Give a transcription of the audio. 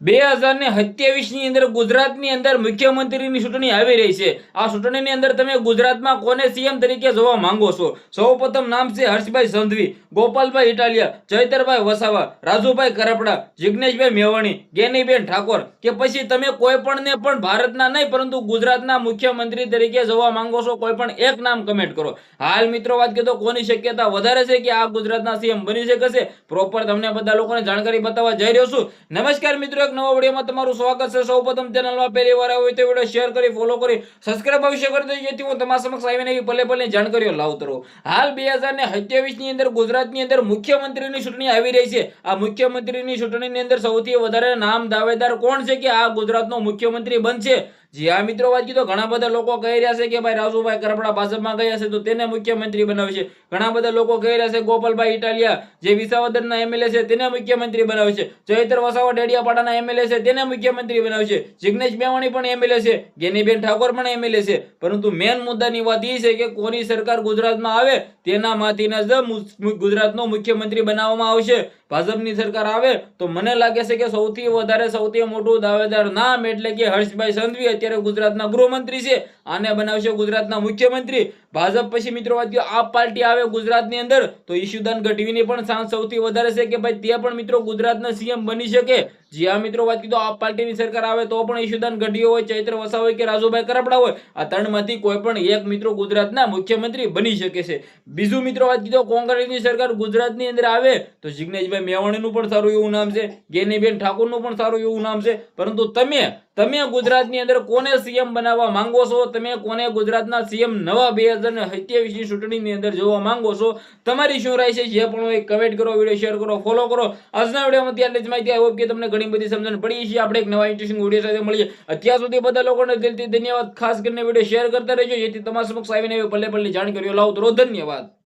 2027ની અંદર ગુજરાતની અંદર મુખ્યમંત્રીની ચૂંટણી આવી રહી છે। આ ચૂંટણીની અંદર તમે ગુજરાતમાં કોને સીએમ તરીકે જોવા માંગો છો? સૌપ્રથમ નામ છે હર્ષભાઈ સંઘવી, ગોપાલભાઈ ઇટાલિયા, ચૈતરભાઈ વસાવા, રાજુભાઈ કરપડા, જિગ્નેશભાઈ મેવાણી, ગેનીબેન ઠાકોર, કે પછી તમે કોઈ પણને પણ ભારતના નહીં પરંતુ ગુજરાતના મુખ્યમંત્રી તરીકે જોવા માંગો છો? કોઈ પણ એક નામ કમેન્ટ કરો। હાલ મિત્રો વાત કરીએ તો કોની શક્યતા વધારે છે કે આ ગુજરાતના સીએમ બની શકે છે? પ્રોપર તમને બધા લોકોને જાણકારી બતાવવા જઈ રહ્યો છું। નમસ્કાર મિત્રો, નવા વિડીયોમાં તમારું સ્વાગત છે। સૌપ્રથમ ચેનલમાં પહેલી વાર આવ્યો હોય તો વિડીયો શેર કરી, ફોલો કરી, સબસ્ક્રાઇબ અવશ્ય કરી દેજો જેથી હું તમારા સમક્ષ આવીને એવી પલે પલની જાણકારીઓ લાવતો રહું। હાલ 2027ની અંદર ગુજરાતની અંદર મુખ્યમંત્રીની ચૂંટણી આવી રહી છે। આ મુખ્યમંત્રીની ચૂંટણીની અંદર સૌથી વધારે નામ દાવેદાર કોણ છે કે આ ગુજરાતનો મુખ્યમંત્રી બનશે? જી હા મિત્રો, વાત કીધો ઘણા બધા લોકો કહી રહ્યા છે કે ભાઈ રાજુભાઈ કરપડા ભાજપમાં ગયા છે તો તેને મુખ્યમંત્રી બનાવશે। ઘણા બધા લોકો કહી રહ્યા છે ગોપાલભાઈ ઇટાલિયા જે વિસાવદરના એમએલએ છે તેને મુખ્યમંત્રી બનાવશે। ચૈતર વસાવા ડેડિયાપાડાના એમએલએ છે તેને મુખ્યમંત્રી બનાવશે। જિગ્નેશ મેવાણી પણ એમએલએ છે, ગેનીબેન ઠાકોર પણ એમએલએ છે। પરંતુ મેન મુદ્દાની વાત એ છે કે કોની સરકાર ગુજરાતમાં આવે તેનામાંથી જ ગુજરાતનો મુખ્યમંત્રી બનાવવામાં આવશે। ભાજપની સરકાર આવે તો મને લાગે છે કે સૌથી મોટું દાવેદાર નામ એટલે કે હર્ષભાઈ સંઘવી અત્યારે ગુજરાતના ગૃહમંત્રી છે, આને બનાવશે ગુજરાતના મુખ્યમંત્રી। ભાજપ પછી મિત્રો વાત કરીએ આપ પાર્ટી આવે ગુજરાતની અંદર તો ઈશુદાન ગઢવીની પણ ચાન્સ સૌથી વધારે છે કે ભાઈ તે પણ મિત્રો ગુજરાતના સીએમ બની શકે। જી આ મિત્રો વાત કીધો આપ પાર્ટીની સરકાર આવે તો પણ ઈશુદાન ગઢવી હોય, ચૈત્ર વસાવા હોય કે રાજુભાઈ કરપડા હોય, આ ત્રણમાંથી કોઈ પણ એક મિત્રો ગુજરાતના મુખ્યમંત્રી બની શકે છે। બીજું મિત્રો વાત કીધો કોંગ્રેસની સરકાર ગુજરાતની અંદર આવે તો જિગ્નેશભાઈ મેવાણીનું પણ સારું એવું નામ છે, ગેનીબેન ઠાકોરનું પણ સારું એવું નામ છે। પરંતુ તમે ગુજરાતની અંદર કોને સીએમ બનાવવા માંગો છો? તમે કોને ગુજરાતના સીએમ નવા 2027ની ચૂંટણીની અંદર જોવા માંગો છો? તમારી શું રાય છે? જે પણ હોય કમેન્ટ કરો, વિડીયો શેર કરો, ફોલો કરો। આજના વિડીયોમાં ત્યારથી જ માહિતી આવી કે તમને ઘણી બધી સમજણ પડી છે। આપણે એક નવા ઇન્ટરેસ્ટિંગ વિડીયો સાથે મળીએ। અત્યાર સુધી બધા લોકોને દિલથી ધન્યવાદ। ખાસ કરીને વિડીયો શેર કરતા રહેજો જેથી તમારા સમક્ષ આવીને ભલે ભલે જાણકારીઓ લાવતો રહો। ધન્યવાદ।